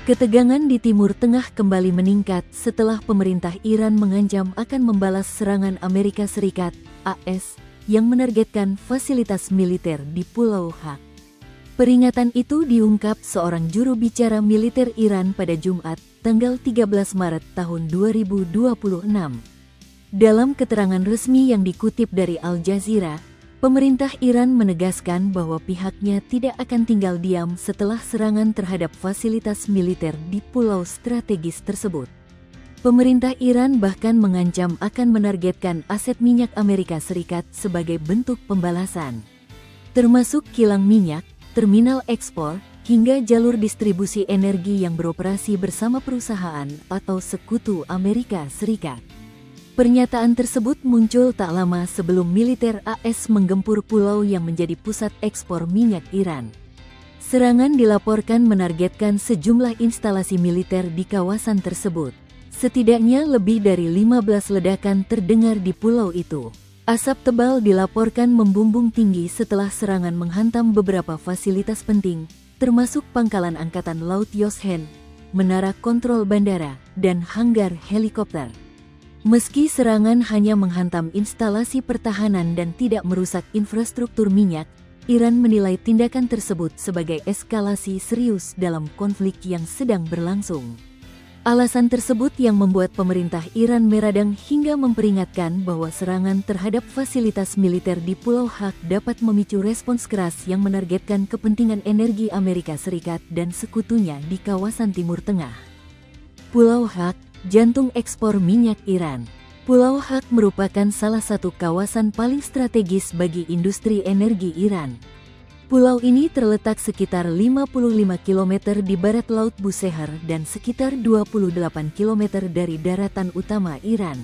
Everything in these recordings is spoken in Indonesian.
Ketegangan di Timur Tengah kembali meningkat setelah pemerintah Iran mengancam akan membalas serangan Amerika Serikat (AS) yang menargetkan fasilitas militer di Pulau Hak. Peringatan itu diungkap seorang juru bicara militer Iran pada Jumat, tanggal 13 Maret tahun 2026. Dalam keterangan resmi yang dikutip dari Al Jazeera, pemerintah Iran menegaskan bahwa pihaknya tidak akan tinggal diam setelah serangan terhadap fasilitas militer di pulau strategis tersebut. Pemerintah Iran bahkan mengancam akan menargetkan aset minyak Amerika Serikat sebagai bentuk pembalasan, termasuk kilang minyak, terminal ekspor, hingga jalur distribusi energi yang beroperasi bersama perusahaan atau sekutu Amerika Serikat. Pernyataan tersebut muncul tak lama sebelum militer AS menggempur pulau yang menjadi pusat ekspor minyak Iran. Serangan dilaporkan menargetkan sejumlah instalasi militer di kawasan tersebut. Setidaknya lebih dari 15 ledakan terdengar di pulau itu. Asap tebal dilaporkan membumbung tinggi setelah serangan menghantam beberapa fasilitas penting, termasuk pangkalan Angkatan Laut Yoshen, menara kontrol bandara, dan hanggar helikopter. Meski serangan hanya menghantam instalasi pertahanan dan tidak merusak infrastruktur minyak, Iran menilai tindakan tersebut sebagai eskalasi serius dalam konflik yang sedang berlangsung. Alasan tersebut yang membuat pemerintah Iran meradang hingga memperingatkan bahwa serangan terhadap fasilitas militer di Pulau Hak dapat memicu respons keras yang menargetkan kepentingan energi Amerika Serikat dan sekutunya di kawasan Timur Tengah. Pulau Hak, jantung ekspor minyak Iran. Pulau Hak merupakan salah satu kawasan paling strategis bagi industri energi Iran. Pulau ini terletak sekitar 55 km di barat Laut Bushehr dan sekitar 28 km dari daratan utama Iran.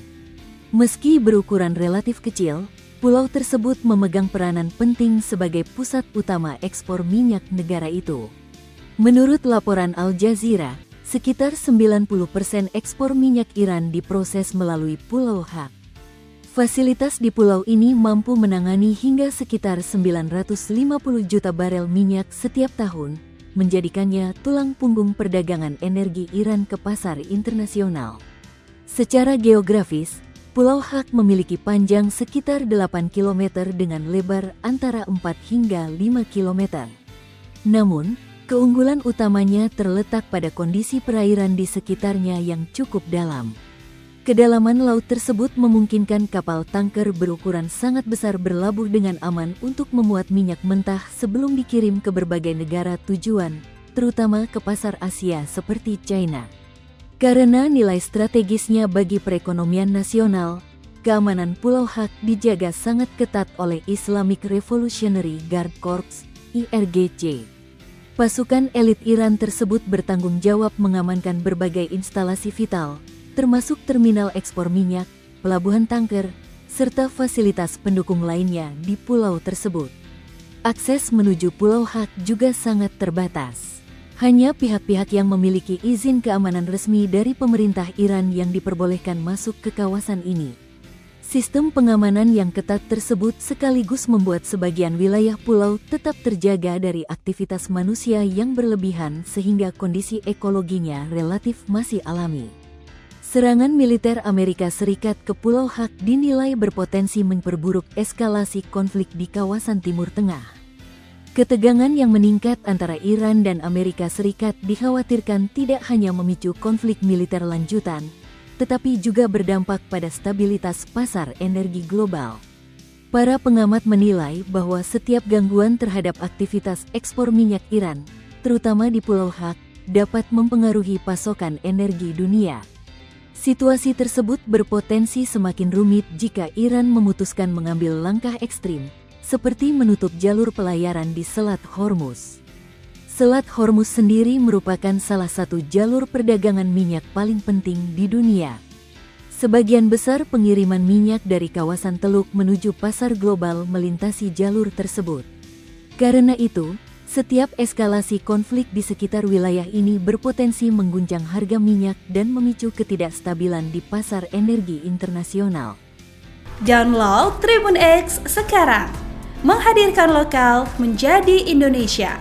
Meski berukuran relatif kecil, pulau tersebut memegang peranan penting sebagai pusat utama ekspor minyak negara itu. Menurut laporan Al Jazeera, sekitar 90% ekspor minyak Iran diproses melalui Pulau Hak. Fasilitas di pulau ini mampu menangani hingga sekitar 950 juta barel minyak setiap tahun, menjadikannya tulang punggung perdagangan energi Iran ke pasar internasional. Secara geografis, Pulau Hak memiliki panjang sekitar 8 km dengan lebar antara 4 hingga 5 km. Namun, keunggulan utamanya terletak pada kondisi perairan di sekitarnya yang cukup dalam. Kedalaman laut tersebut memungkinkan kapal tanker berukuran sangat besar berlabuh dengan aman untuk memuat minyak mentah sebelum dikirim ke berbagai negara tujuan, terutama ke pasar Asia seperti China. Karena nilai strategisnya bagi perekonomian nasional, keamanan Pulau Hak dijaga sangat ketat oleh Islamic Revolutionary Guard Corps (IRGC). Pasukan elit Iran tersebut bertanggung jawab mengamankan berbagai instalasi vital, termasuk terminal ekspor minyak, pelabuhan tanker, serta fasilitas pendukung lainnya di pulau tersebut. Akses menuju Pulau Hak juga sangat terbatas. Hanya pihak-pihak yang memiliki izin keamanan resmi dari pemerintah Iran yang diperbolehkan masuk ke kawasan ini. Sistem pengamanan yang ketat tersebut sekaligus membuat sebagian wilayah pulau tetap terjaga dari aktivitas manusia yang berlebihan sehingga kondisi ekologinya relatif masih alami. Serangan militer Amerika Serikat ke Pulau Hak dinilai berpotensi memperburuk eskalasi konflik di kawasan Timur Tengah. Ketegangan yang meningkat antara Iran dan Amerika Serikat dikhawatirkan tidak hanya memicu konflik militer lanjutan, tetapi juga berdampak pada stabilitas pasar energi global. Para pengamat menilai bahwa setiap gangguan terhadap aktivitas ekspor minyak Iran, terutama di Pulau Hak, dapat mempengaruhi pasokan energi dunia. Situasi tersebut berpotensi semakin rumit jika Iran memutuskan mengambil langkah ekstrim, seperti menutup jalur pelayaran di Selat Hormuz. Selat Hormuz sendiri merupakan salah satu jalur perdagangan minyak paling penting di dunia. Sebagian besar pengiriman minyak dari kawasan Teluk menuju pasar global melintasi jalur tersebut. Karena itu, setiap eskalasi konflik di sekitar wilayah ini berpotensi mengguncang harga minyak dan memicu ketidakstabilan di pasar energi internasional. Download Tribun X sekarang, menghadirkan lokal menjadi Indonesia.